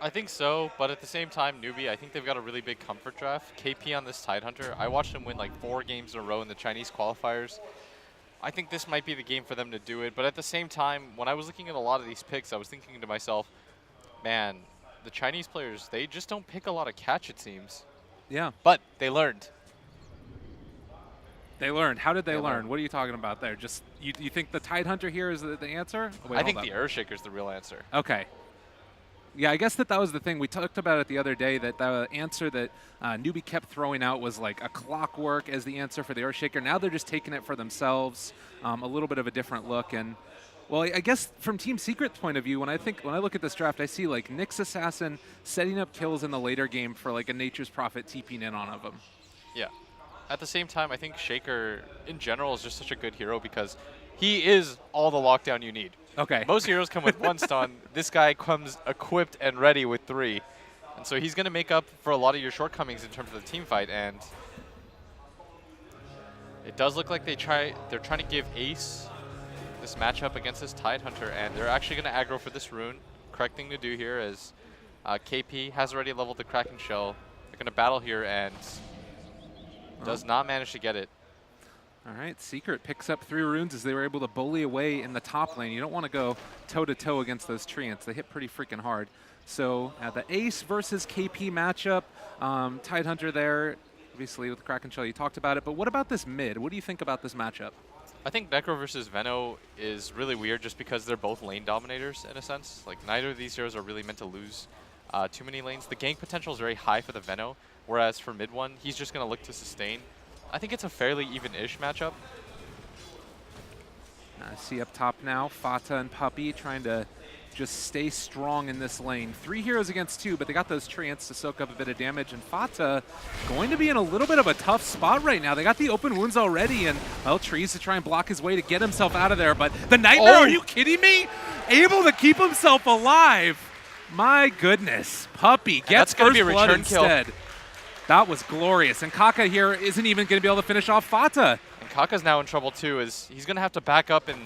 I think so, but at the same time, Newbee, I think they've got a really big comfort draft. KP on this Tidehunter, I watched him win like 4 games in a row in the Chinese qualifiers. I think this might be the game for them to do it, but at the same time, when I was looking at a lot of these picks, I was thinking to myself, man, the Chinese players, they just don't pick a lot of catch, it seems. Yeah. But they learned. They learned. How did they learn? What are you talking about there? Just you think the Tidehunter here is the answer? Oh, wait, I think the Earthshaker is the real answer. Okay. Yeah, I guess that was the thing. We talked about it the other day, that the answer that Newbee kept throwing out was like a Clockwork as the answer for the Earthshaker. Now they're just taking it for themselves, a little bit of a different look. And, well, I guess from Team Secret's point of view, when I look at this draft, I see like Nyx Assassin setting up kills in the later game for like a Nature's Prophet TPing in on them. Yeah. At the same time, I think Shaker, in general, is just such a good hero because he is all the lockdown you need. Okay. Most heroes come with 1 stun. This guy comes equipped and ready with 3. And so he's going to make up for a lot of your shortcomings in terms of the team fight. And it does look like they're trying to give Ace this matchup against this Tidehunter, and they're actually going to aggro for this rune. Correct thing to do here is KP has already leveled the Kraken Shell. They're going to battle here and does not manage to get it. All right, Secret picks up 3 runes as they were able to bully away in the top lane. You don't want to go toe-to-toe against those treants. They hit pretty freaking hard. So the Ace versus KP matchup, Tidehunter there, obviously with Kraken Shell, you talked about it. But what about this mid? What do you think about this matchup? I think Necro versus Veno is really weird just because they're both lane dominators in a sense. Like, neither of these heroes are really meant to lose too many lanes. The gank potential is very high for the Veno, whereas for mid one, he's just going to look to sustain. I think it's a fairly even-ish matchup. I see up top now, Fata and Puppey trying to just stay strong in this lane. 3 heroes against 2, but they got those treants to soak up a bit of damage, and Fata going to be in a little bit of a tough spot right now. They got the open wounds already, and, well, Trees to try and block his way to get himself out of there, but the Nightmare, are you kidding me? Able to keep himself alive. My goodness. Puppey gets first blood instead. That was glorious, and Kaka here isn't even going to be able to finish off Fata. And Kaka's now in trouble too, as he's going to have to back up, and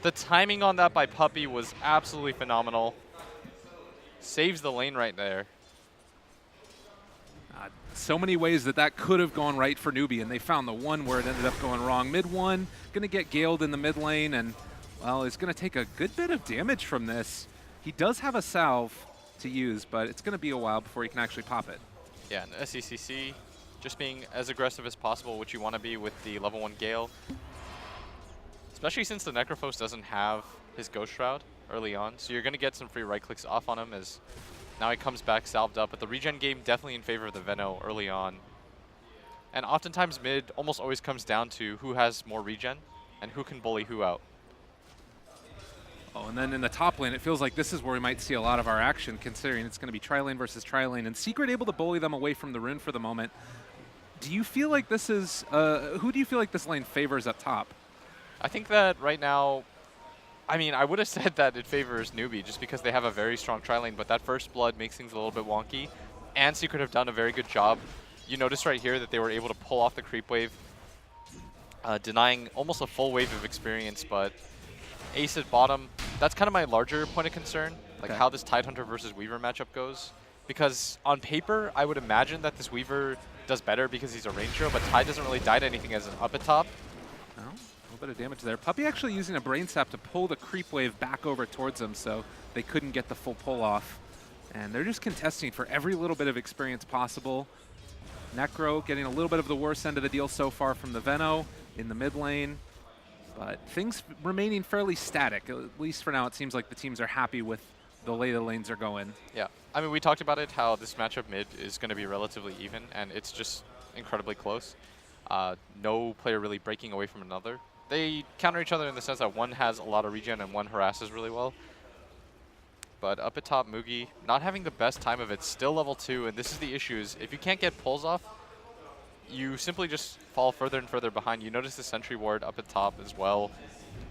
the timing on that by Puppey was absolutely phenomenal. Saves the lane right there. So many ways that could have gone right for Newbee, and they found the one where it ended up going wrong. Mid one, going to get galed in the mid lane, and, well, he's going to take a good bit of damage from this. He does have a salve to use, but it's going to be a while before he can actually pop it. Yeah, and SECC just being as aggressive as possible, which you want to be with the level 1 Gale. Especially since the Necrophos doesn't have his Ghost Shroud early on, so you're going to get some free right clicks off on him as now he comes back salved up. But the regen game definitely in favor of the Veno early on. And oftentimes mid almost always comes down to who has more regen and who can bully who out. Oh, and then in the top lane, it feels like this is where we might see a lot of our action, considering it's going to be tri-lane versus tri-lane, and Secret able to bully them away from the rune for the moment. Do you feel like this is, who do you feel like this lane favors up top? I think that right now, I mean, I would have said that it favors Newbee just because they have a very strong tri-lane, but that first blood makes things a little bit wonky, and Secret have done a very good job. You notice right here that they were able to pull off the creep wave, denying almost a full wave of experience, but Ace at bottom, that's kind of my larger point of concern, like how this Tidehunter versus Weaver matchup goes. Because on paper, I would imagine that this Weaver does better because he's a range hero, but Tide doesn't really die to anything as an up at top. Oh, a little bit of damage there. Puppey actually using a Brain Sap to pull the creep wave back over towards them, so they couldn't get the full pull off. And they're just contesting for every little bit of experience possible. Necro getting a little bit of the worst end of the deal so far from the Veno in the mid lane. But things remaining fairly static. At least for now, it seems like the teams are happy with the way the lanes are going. Yeah. I mean, we talked about it, how this matchup mid is going to be relatively even, and it's just incredibly close. No player really breaking away from another. They counter each other in the sense that one has a lot of regen and one harasses really well. But up at top, Mugi, not having the best time of it, still level 2, and this is the issue, is if you can't get pulls off, you simply just fall further and further behind. You notice the sentry ward up at top as well,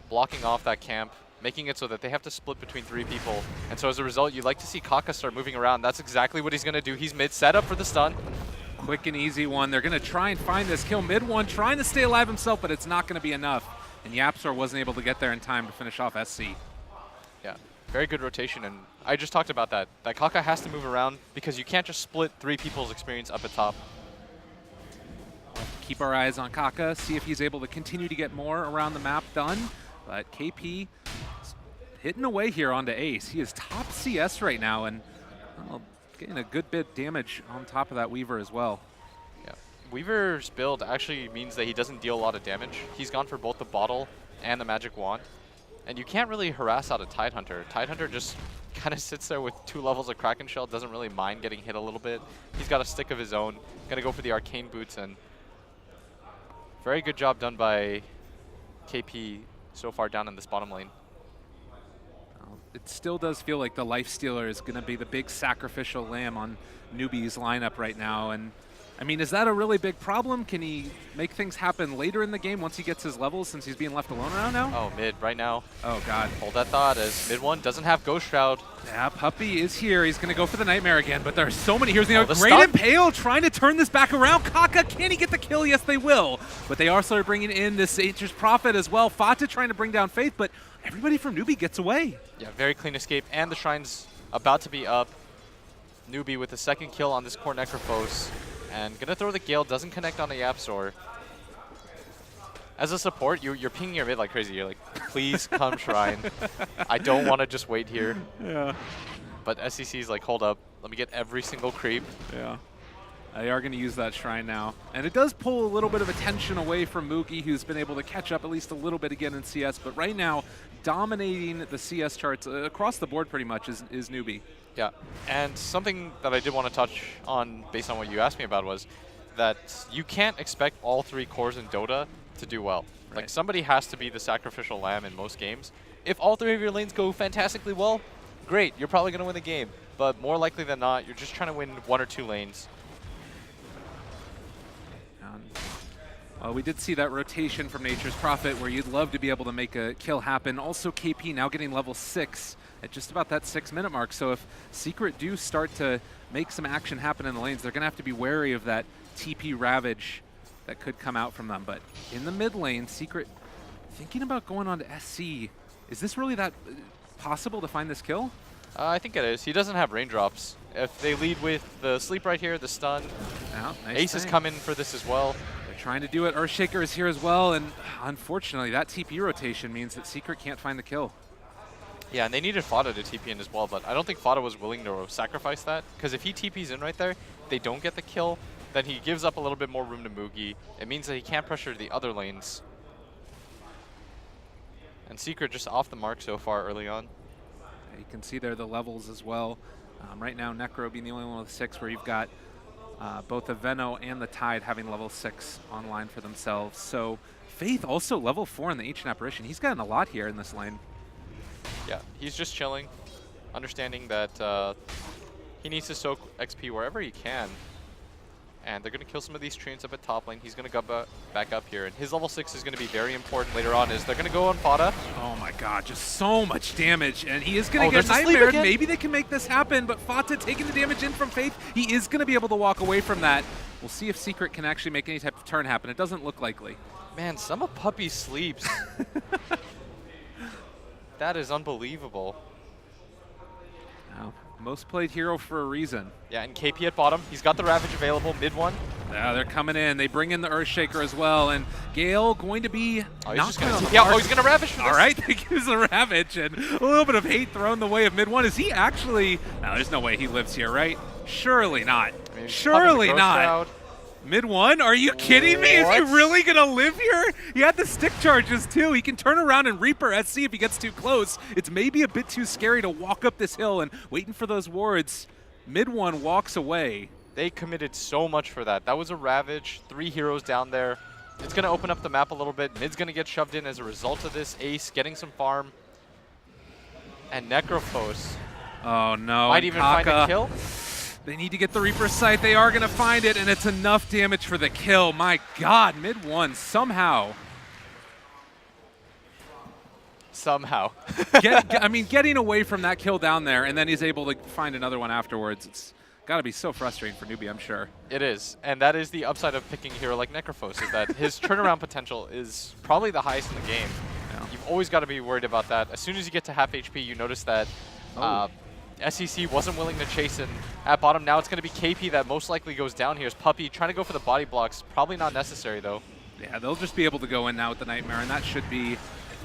blocking off that camp, making it so that they have to split between 3 people. And so as a result, you'd like to see Kaka start moving around. That's exactly what he's going to do. He's mid, set up for the stun. Quick and easy one. They're going to try and find this kill. Mid one, trying to stay alive himself, but it's not going to be enough. And Yapsor wasn't able to get there in time to finish off SC. Yeah, very good rotation. And I just talked about that. That Kaka has to move around because you can't just split 3 people's experience up at top. Keep our eyes on Kaka, see if he's able to continue to get more around the map done. But KP is hitting away here onto Ace. He is top CS right now and well, getting a good bit of damage on top of that Weaver as well. Yeah, Weaver's build actually means that he doesn't deal a lot of damage. He's gone for both the bottle and the magic wand. And you can't really harass out a Tidehunter. Tidehunter just kind of sits there with 2 levels of Kraken Shell, doesn't really mind getting hit a little bit. He's got a stick of his own, gonna go for the arcane boots, and very good job done by KP so far down in this bottom lane. It still does feel like the Lifestealer is going to be the big sacrificial lamb on Newbee's lineup right now. And I mean, is that a really big problem? Can he make things happen later in the game once he gets his levels since he's being left alone around now? Oh, mid right now. Oh, God. Hold that thought as mid one doesn't have Ghost Shroud. Yeah, Puppey is here. He's going to go for the Nightmare again, but there are so many heroes. The Great stun. Impale trying to turn this back around. Kaka, can he get the kill? Yes, they will. But they are sort of bringing in this Nature's Prophet as well. Fata trying to bring down Faith, but everybody from Newbee gets away. Yeah, very clean escape, and the Shrine's about to be up. Newbee with the 2nd kill on this core Necrophos. And gonna throw the Gale, doesn't connect on the Yapsor. As a support, you're pinging your mid like crazy. You're like, please come Shrine. I don't want to just wait here. Yeah. But SCC's like, hold up, let me get every single creep. Yeah. They are going to use that Shrine now. And it does pull a little bit of attention away from Mookie, who's been able to catch up at least a little bit again in CS. But right now, dominating the CS charts across the board pretty much is Newbee. Yeah, and something that I did want to touch on based on what you asked me about was that you can't expect all 3 cores in Dota to do well. Right. Like, somebody has to be the sacrificial lamb in most games. If all 3 of your lanes go fantastically well, great, you're probably going to win the game. But more likely than not, you're just trying to win 1 or 2 lanes. Well, we did see that rotation from Nature's Prophet where you'd love to be able to make a kill happen. Also, KP now getting level 6 at just about that 6-minute mark. So if Secret do start to make some action happen in the lanes, they're going to have to be wary of that TP Ravage that could come out from them. But in the mid lane, Secret thinking about going on to SC. Is this really that possible to find this kill? I think it is. He doesn't have raindrops. If they lead with the sleep right here, the stun, Oh, nice Ace is coming for this as well. They're trying to do it. Earthshaker is here as well, and unfortunately, that TP rotation means that Secret can't find the kill. Yeah, and they needed Fada to TP in as well, but I don't think Fada was willing to sacrifice that, because if he TPs in right there, they don't get the kill, then he gives up a little bit more room to Mugi. It means that he can't pressure the other lanes. And Secret just off the mark so far early on. You can see there the levels as well. Right now, Necro being the only one with 6, where you've got both the Veno and the Tide having level 6 online for themselves. So Faith also level 4 in the Ancient Apparition. He's gotten a lot here in this lane. Yeah, he's just chilling, understanding that he needs to soak XP wherever he can. And they're going to kill some of these treants up at top lane. He's going to go back up here. And his level 6 is going to be very important later on, as they're going to go on Fada. Oh my god, just so much damage. And he is going to get there's a sleep nightmared. again. Maybe they can make this happen, but Fata taking the damage in from Faith. He is going to be able to walk away from that. We'll see if Secret can actually make any type of turn happen. It doesn't look likely. Man, some of Puppy sleeps. That is unbelievable. Wow. Most played hero for a reason. Yeah, and KP at bottom. He's got the Ravage available, mid one. Yeah, they're coming in. They bring in the Earthshaker as well, and Gale going to be Oh, he's not just quite gonna on the yeah, mark. oh, he's gonna Ravage for this. All right, they gives the Ravage, and a little bit of hate thrown the way of mid one. Is he actually? No, there's no way he lives here, right? Surely not. I mean, Surely Puppy's a not. Ghost Shroud. Mid one? Are you kidding me? Is he What? really gonna live here? He had the stick charges too. He can turn around and Reaper SC if he gets too close. It's maybe a bit too scary to walk up this hill and waiting for those wards. Mid one walks away. They committed so much for that. That was a Ravage, 3 heroes down there. It's going to open up the map a little bit. Mid's going to get shoved in as a result of this. Ace getting some farm. And Necrophos Oh no. might and even find a Kaka, kill. They need to get the Reaper sight. They are gonna find it, and it's enough damage for the kill. My god, mid one somehow. Somehow. Getting away from that kill down there, and then he's able to find another one afterwards. It's got to be so frustrating for Newbee, I'm sure. It is. And that is the upside of picking a hero like Necrophos, is that his turnaround potential is probably the highest in the game. Yeah. You've always got to be worried about that. As soon as you get to half HP, you notice that SEC wasn't willing to chase in at bottom. Now it's going to be KP that most likely goes down here. Is Puppy trying to go for the body blocks. Probably not necessary, though. Yeah, they'll just be able to go in now with the Nightmare, and that should be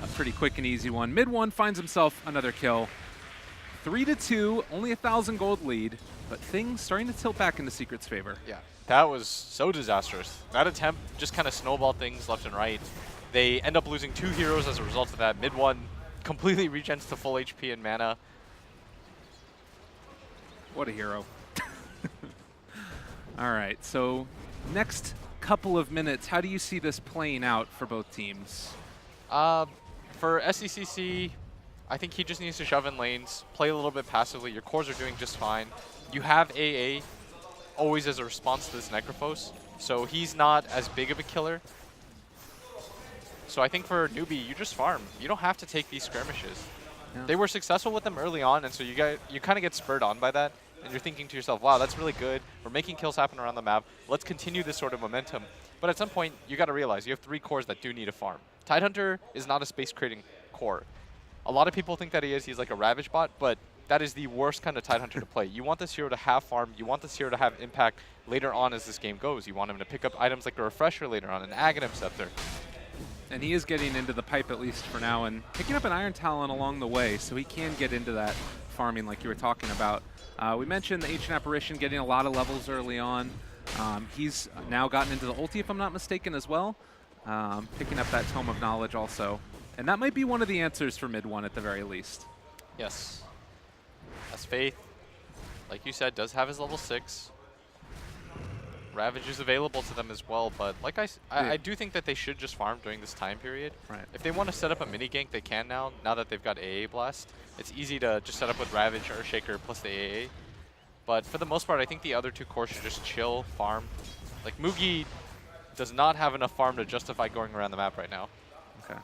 a pretty quick and easy one. Mid one finds himself another kill. 3-2, only 1,000 gold lead, but things starting to tilt back into Secret's favor. Yeah, that was so disastrous. That attempt just kind of snowballed things left and right. They end up losing 2 heroes as a result of that. Mid one completely regens to full HP and mana. What a hero. All right, so next couple of minutes, how do you see this playing out for both teams? For SECC, I think he just needs to shove in lanes, play a little bit passively. Your cores are doing just fine. You have AA always as a response to this Necrophos, so he's not as big of a killer. So I think for Newbee, you just farm. You don't have to take these skirmishes. Yeah. They were successful with them early on, and so you kind of get spurred on by that, and you're thinking to yourself, wow, that's really good. We're making kills happen around the map. Let's continue this sort of momentum. But at some point, you got to realize you have 3 cores that do need a farm. Tidehunter is not a space-creating core. A lot of people think that he is. He's like a Ravage bot, but that is the worst kind of Tidehunter to play. You want this hero to have farm. You want this hero to have impact later on as this game goes. You want him to pick up items like a Refresher later on, an Aghanim Scepter. And he is getting into the pipe at least for now and picking up an Iron Talon along the way, so he can get into that farming like you were talking about. We mentioned the Ancient Apparition getting a lot of levels early on. He's now gotten into the ulti, if I'm not mistaken, as well. Picking up that Tome of Knowledge also. And that might be one of the answers for mid one at the very least. Yes. As Faith, like you said, does have his level 6. Ravage is available to them as well, but like I do think that they should just farm during this time period. Right. If they want to set up a mini gank, they can now that they've got AA Blast. It's easy to just set up with Ravage, Earthshaker plus the AA. But for the most part, I think the other 2 cores should just chill, farm. Like, Mugi does not have enough farm to justify going around the map right now. Okay.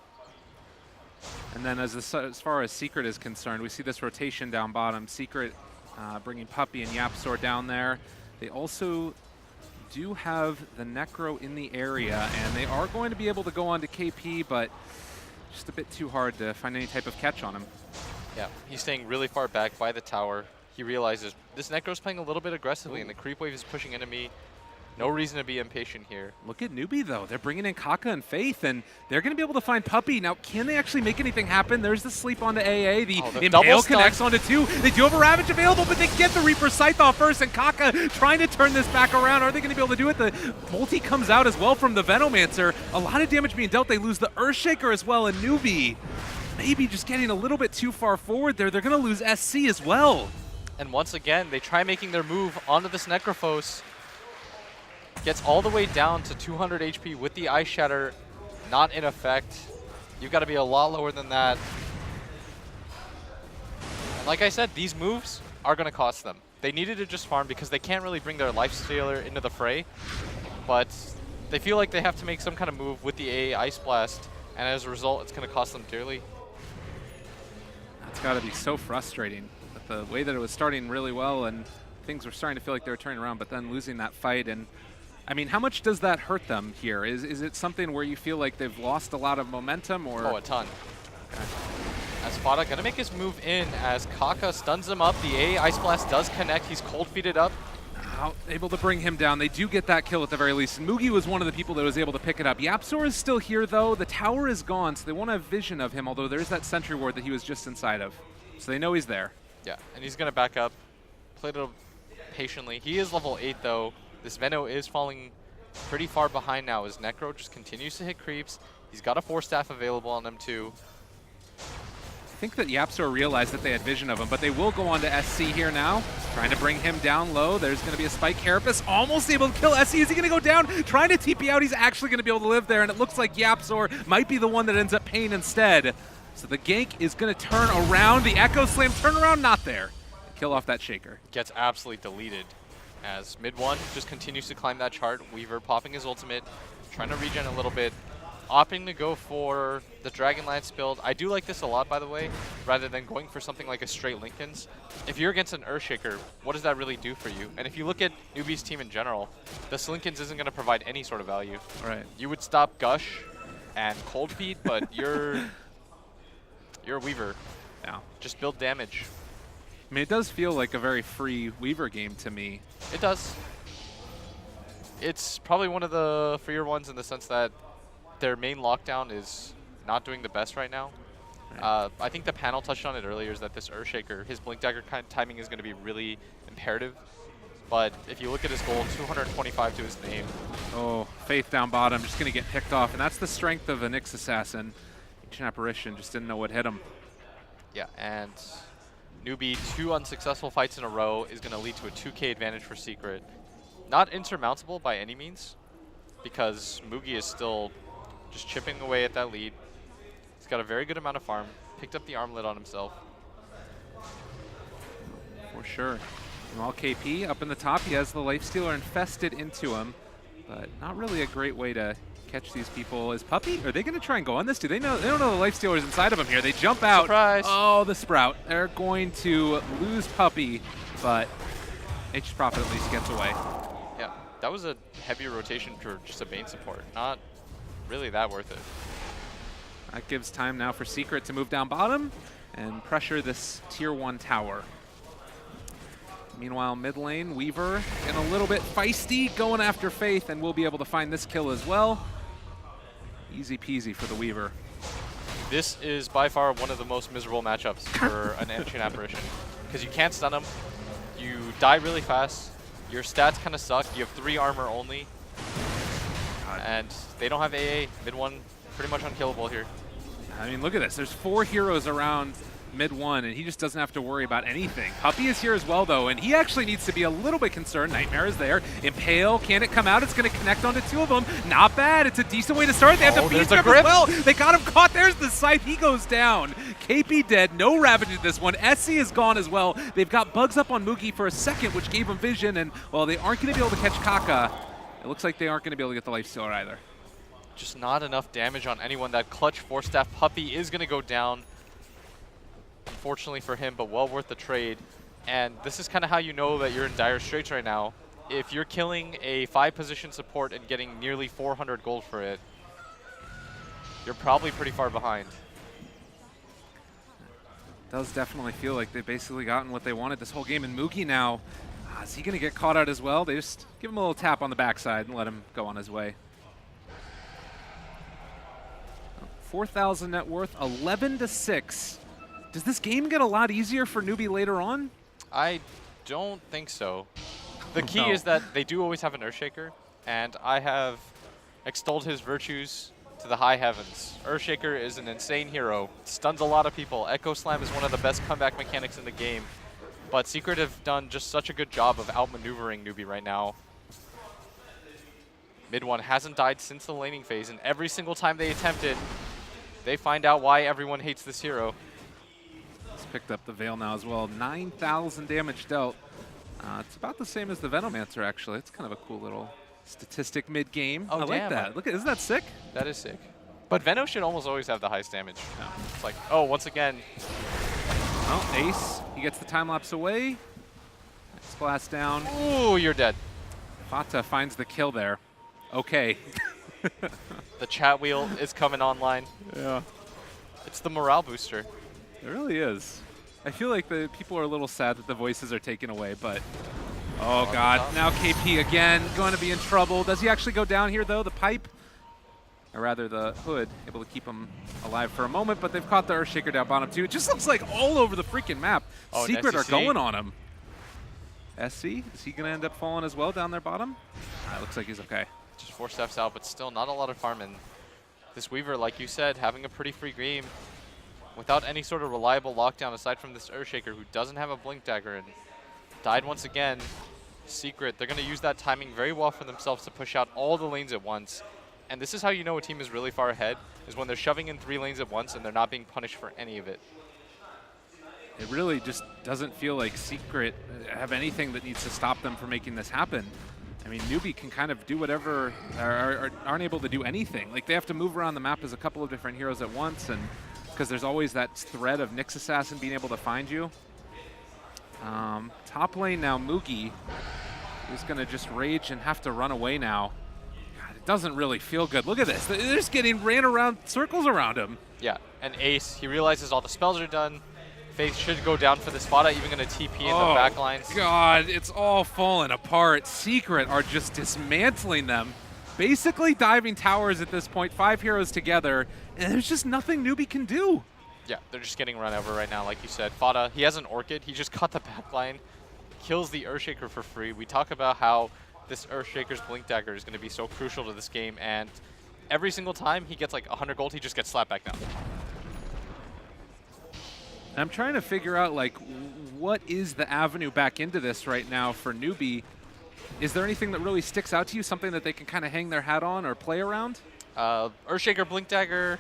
And then as far as Secret is concerned, we see this rotation down bottom. Secret bringing Puppy and Yapsor down there. They also do have the Necro in the area, and they are going to be able to go on to KP, but just a bit too hard to find any type of catch on him. Yeah, he's staying really far back by the tower. He realizes this Necro's playing a little bit aggressively, and the creep wave is pushing into me. No reason to be impatient here. Look at Newbee, though. They're bringing in Kaka and Faith, and they're going to be able to find Puppy. Now, can they actually make anything happen? There's the sleep onto AA. The Impale connects onto 2. They do have a Ravage available, but they get the Reaper Scythe off first, and Kaka trying to turn this back around. Are they going to be able to do it? The multi comes out as well from the Venomancer. A lot of damage being dealt. They lose the Earthshaker as well, and Newbee maybe just getting a little bit too far forward there. They're going to lose SC as well. And once again, they try making their move onto this Necrophos. Gets all the way down to 200 HP with the Ice Shatter not in effect. You've got to be a lot lower than that. And like I said, these moves are going to cost them. They needed to just farm because they can't really bring their Lifestealer into the fray. But they feel like they have to make some kind of move with the AA Ice Blast. And as a result, it's going to cost them dearly. That's got to be so frustrating. With the way that it was starting really well and things were starting to feel like they were turning around, but then losing that fight. And I mean, how much does that hurt them here? Is it something where you feel like they've lost a lot of momentum, or? Oh, a ton. Okay. As Fada gonna make his move in as Kaka stuns him up. The AA Ice Blast does connect. He's cold feeted up. Able to bring him down. They do get that kill at the very least. And Mugi was one of the people that was able to pick it up. Yapsor is still here, though. The tower is gone, so they won't have vision of him, although there's that sentry ward that he was just inside of. So they know he's there. Yeah, and he's gonna back up. Play it patiently. He is level 8, though. This Veno is falling pretty far behind now as Necro just continues to hit creeps. He's got a 4-staff available on him, too. I think that Yapsor realized that they had vision of him, but they will go on to SC here now. Trying to bring him down low. There's going to be a Spike Carapace almost able to kill SC. Is he going to go down? Trying to TP out. He's actually going to be able to live there, and it looks like Yapsor might be the one that ends up paying instead. So the gank is going to turn around. The Echo Slam turnaround, not there. Kill off that Shaker. Gets absolutely deleted as mid one just continues to climb that chart. Weaver popping his ultimate, trying to regen a little bit, opting to go for the Dragonlance build. I do like this a lot, by the way, rather than going for something like a straight Linken's. If you're against an Earthshaker, what does that really do for you? And if you look at Newbee's team in general, this Linken's isn't going to provide any sort of value. Right. You would stop Gush and Cold Feet, but you're a Weaver. Yeah. Just build damage. I mean, it does feel like a very free Weaver game to me. It does. It's probably one of the freer ones in the sense that their main lockdown is not doing the best right now. I think the panel touched on it earlier, is that this Earthshaker, his Blink Dagger kind of timing is going to be really imperative. But if you look at his goal, 225 to his name. Oh, Faith down bottom, just going to get picked off. And that's the strength of a Nyx Assassin. Ancient Apparition just didn't know what hit him. Yeah, and Newbee, 2 unsuccessful fights in a row is going to lead to a 2K advantage for Secret. Not insurmountable by any means, because Mugi is still just chipping away at that lead. He's got a very good amount of farm, picked up the armlet on himself. For sure. While KP up in the top, he has the Lifestealer infested into him, but not really a great way to catch these people. Is Puppy, are they going to try and go on this? Do they know? They don't know the Lifestealer's inside of him here. They jump out. Surprise. Oh, the Sprout. They're going to lose Puppy, but Nature's Prophet at least gets away. Yeah, that was a heavy rotation for just a Bane support. Not really that worth it. That gives time now for Secret to move down bottom and pressure this tier 1 tower. Meanwhile, mid lane, Weaver getting a little bit feisty, going after Faith, and we'll be able to find this kill as well. Easy peasy for the Weaver. This is by far one of the most miserable matchups for an Ancient Apparition, because you can't stun him, you die really fast, your stats kind of suck, you have 3 armor only, and they don't have AA. Mid 1 pretty much unkillable here. I mean, look at this. There's 4 heroes around mid 1, and he just doesn't have to worry about anything. Puppy is here as well, though, and he actually needs to be a little bit concerned. Nightmare is there. Impale, can it come out? It's going to connect onto 2 of them. Not bad. It's a decent way to start. They have the Beast Grip as well. They got him caught. There's the Scythe. He goes down. KP dead. No Ravage in this one. SC is gone as well. They've got bugs up on Mugi for a second, which gave him vision, and, well, they aren't going to be able to catch Kaka. It looks like they aren't going to be able to get the Lifestealer either. Just not enough damage on anyone. That clutch 4-staff Puppy is going to go down. Unfortunately for him, but well worth the trade. And this is kind of how you know that you're in dire straits right now. If you're killing a 5-position support and getting nearly 400 gold for it, you're probably pretty far behind. Does definitely feel like they've basically gotten what they wanted this whole game. And Mugi now, is he going to get caught out as well? They just give him a little tap on the backside and let him go on his way. 4,000 net worth, 11-6. Does this game get a lot easier for Newbee later on? I don't think so. The key is that they do always have an Earthshaker, and I have extolled his virtues to the high heavens. Earthshaker is an insane hero, stuns a lot of people. Echo Slam is one of the best comeback mechanics in the game, but Secret have done just such a good job of outmaneuvering Newbee right now. Mid 1 hasn't died since the laning phase, and every single time they attempt it, they find out why everyone hates this hero. Picked up the Veil now as well. 9,000 damage dealt. It's about the same as the Venomancer, actually. It's kind of a cool little statistic mid-game. Oh, I like that. Look at, isn't that sick? That is sick. But Veno should almost always have the highest damage. No. It's like, oh, once again. Oh, Ace. He gets the time lapse away. Next blast down. Ooh, you're dead. Fata finds the kill there. Okay. The chat wheel is coming online. Yeah. It's the morale booster. It really is. I feel like the people are a little sad that the voices are taken away, but oh god, now KP again going to be in trouble. Does he actually go down here though? The pipe, or rather the hood, able to keep him alive for a moment, but they've caught the Earthshaker down bottom too. It just looks like all over the freaking map. Oh, Secret are going on him. SC, is he going to end up falling as well down there bottom? Looks like he's okay. Just 4 steps out, but still not a lot of farm. And this Weaver, like you said, having a pretty free game. Without any sort of reliable lockdown aside from this Earthshaker, who doesn't have a Blink Dagger and died once again. Secret, they're going to use that timing very well for themselves to push out all the lanes at once. And this is how you know a team is really far ahead, is when they're shoving in 3 lanes at once and they're not being punished for any of it. It really just doesn't feel like Secret have anything that needs to stop them from making this happen. I mean, Newbee can kind of do whatever, or aren't able to do anything. Like, they have to move around the map as a couple of different heroes at once, and because there's always that threat of Nyx Assassin being able to find you. Top lane now, Mugi is going to just rage and have to run away now. God, it doesn't really feel good. Look at this. They're just getting ran around, circles around him. Yeah, and Ace, he realizes all the spells are done. Faith should go down for the spot. Even going to TP in the back lines. God, it's all falling apart. Secret are just dismantling them. Basically diving towers at this point, 5 heroes together, and there's just nothing Newbee can do. Yeah, they're just getting run over right now, like you said. Fada, he has an Orchid. He just caught the back line, kills the Earthshaker for free. We talk about how this Earthshaker's Blink Dagger is going to be so crucial to this game, and every single time he gets like 100 gold, he just gets slapped back down. I'm trying to figure out, like, what is the avenue back into this right now for Newbee? Is there anything that really sticks out to you, something that they can kind of hang their hat on or play around? Earthshaker, Blink Dagger.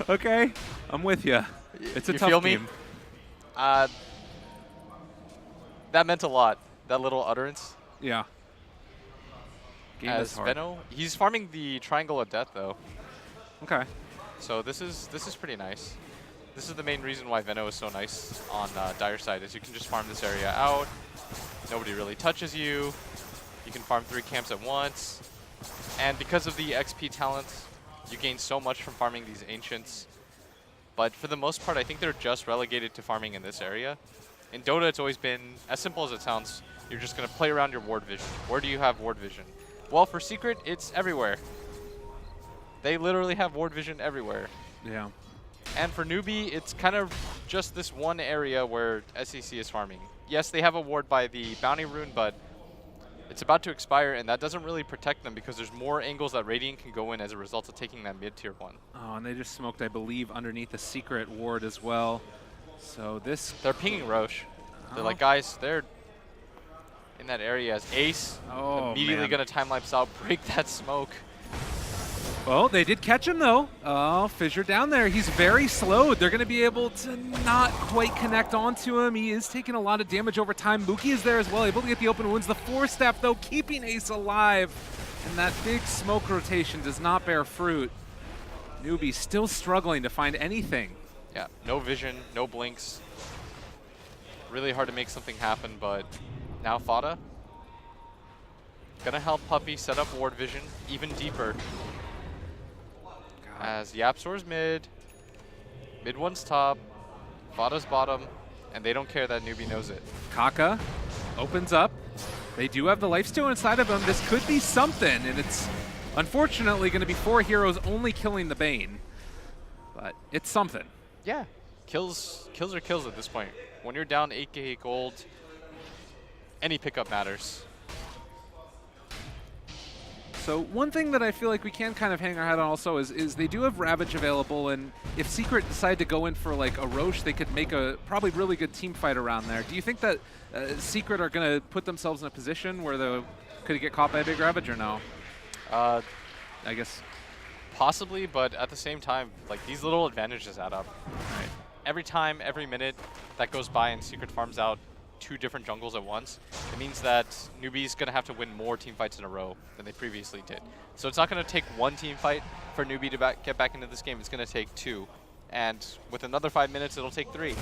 Okay, I'm with you. It's a you tough feel game. Me? That meant a lot, that little utterance. Yeah. Game As is hard. Venno, he's farming the Triangle of Death, though. Okay. So this is pretty nice. This is the main reason why Venno is so nice on Dire side, is you can just farm this area out. Nobody really touches you. You can farm 3 camps at once. And because of the XP talents, you gain so much from farming these Ancients. But for the most part, I think they're just relegated to farming in this area. In Dota, it's always been, as simple as it sounds, you're just going to play around your ward vision. Where do you have ward vision? Well, for Secret, it's everywhere. They literally have ward vision everywhere. Yeah. And for Newbee, it's kind of just this one area where SEC is farming. Yes, they have a ward by the Bounty Rune, but it's about to expire, and that doesn't really protect them because there's more angles that Radiant can go in as a result of taking that mid-tier one. Oh, and they just smoked, I believe, underneath the Secret ward as well. So this... They're pinging Roche. They're like, guys, they're in that area as Ace. Immediately going to time-lapse out, break that smoke. Well, they did catch him, though. Oh, Fissure down there. He's very slowed. They're going to be able to not quite connect onto him. He is taking a lot of damage over time. Mookie is there as well, able to get the open wounds. The Force Staff, though, keeping Ace alive. And that big smoke rotation does not bear fruit. Newbee still struggling to find anything. Yeah, no vision, no blinks. Really hard to make something happen, but now Fada gonna help Puppey set up ward vision even deeper. As Yapzor's mid, mid one's top, Fada's bottom, and they don't care that Newbee knows it. Kaka opens up. They do have the lifesteal inside of him. This could be something, and it's unfortunately going to be 4 heroes only killing the Bane. But it's something. Yeah, kills are kills at this point. When you're down 8k gold, any pickup matters. So one thing that I feel like we can kind of hang our hat on also is they do have Ravage available, and if Secret decide to go in for like a Roche, they could make a probably really good team fight around there. Do you think that Secret are going to put themselves in a position where they could get caught by a big Ravage or no? I guess possibly, but at the same time, like these little advantages add up. Right. Every time, every minute that goes by and Secret farms out 2 different jungles at once, it means that Newbee's going to have to win more team fights in a row than they previously did. So it's not going to take 1 team fight for Newbee to get back into this game. It's going to take 2. And with another 5 minutes, it'll take 3.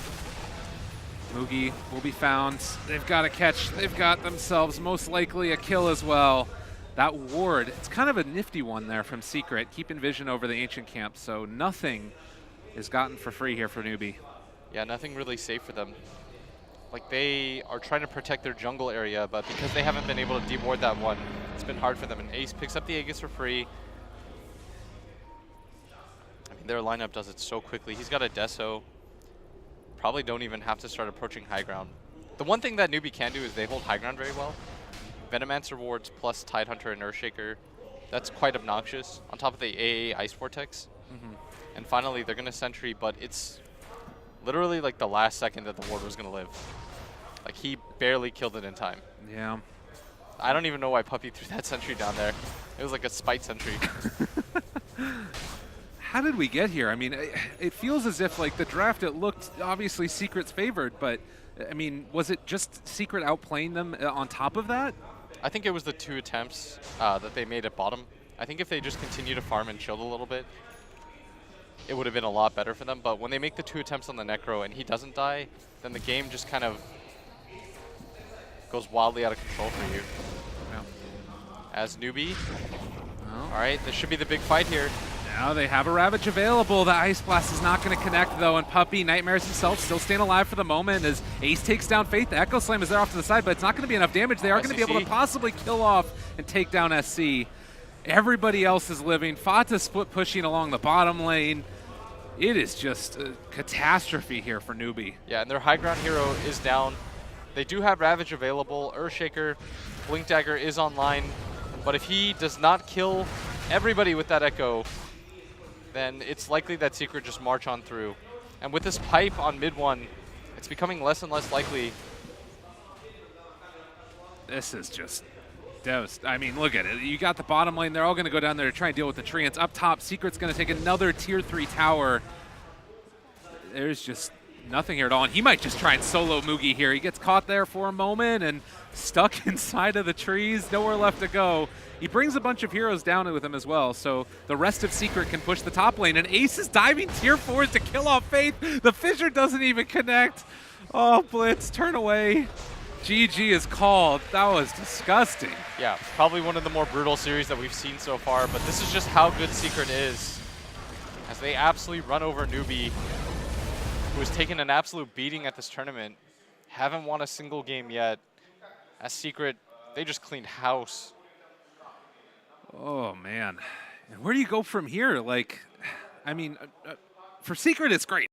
Moogie will be found. They've got a catch. They've got themselves most likely a kill as well. That ward, it's kind of a nifty one there from Secret, keeping vision over the Ancient camp. So nothing is gotten for free here for Newbee. Yeah, nothing really safe for them. Like, they are trying to protect their jungle area, but because they haven't been able to deward that one, it's been hard for them. And Ace picks up the Aegis for free. I mean, their lineup does it so quickly. He's got a Deso. Probably don't even have to start approaching high ground. The one thing that Newbee can do is they hold high ground very well. Venomancer wards plus Tidehunter and Earthshaker. That's quite obnoxious. On top of the AA Ice Vortex. And finally, they're going to Sentry, but it's literally like the last second that the ward was going to live. Like, he barely killed it in time. Yeah. I don't even know why Puppey threw that Sentry down there. It was like a spite Sentry. How did we get here? I mean, it feels as if, like, the draft, it looked obviously Secret's favored, but, I mean, was it just Secret outplaying them on top of that? I think it was the 2 attempts that they made at bottom. I think if they just continue to farm and chill a little bit, it would have been a lot better for them. But when they make the 2 attempts on the Necro and he doesn't die, then the game just kind of goes wildly out of control for you. Yeah. As Newbee. All right, this should be the big fight here. Now they have a Ravage available. The Ice Blast is not going to connect, though, and Puppy, Nightmares himself, still staying alive for the moment as Ace takes down Faith. The Echo Slam is there off to the side, but it's not going to be enough damage. They are going to be able to possibly kill off and take down SC. Everybody else is living. Fata split pushing along the bottom lane. It is just a catastrophe here for Newbee. Yeah, and their high ground hero is down. They do have Ravage available. Earthshaker, Blink Dagger is online, but if he does not kill everybody with that Echo, then it's likely that Secret just march on through. And with this pipe on mid one, it's becoming less and less likely. This is just devastating. I mean, look at it. You got the bottom lane. They're all going to go down there to try and deal with the treants. Up top, Secret's going to take another tier 3 tower. There's just nothing here at all. And he might just try and solo Mugi here. He gets caught there for a moment and stuck inside of the trees. Nowhere left to go. He brings a bunch of heroes down with him as well, so the rest of Secret can push the top lane. And Ace is diving tier 4s to kill off Faith. The Fissure doesn't even connect. Oh, Blitz, turn away. GG is called. That was disgusting. Yeah, probably one of the more brutal series that we've seen so far, but this is just how good Secret is. As they absolutely run over Newbee, who has taken an absolute beating at this tournament. Haven't won a single game yet. As Secret, they just cleaned house. Oh, man. And where do you go from here? Like, I mean, for Secret, it's great.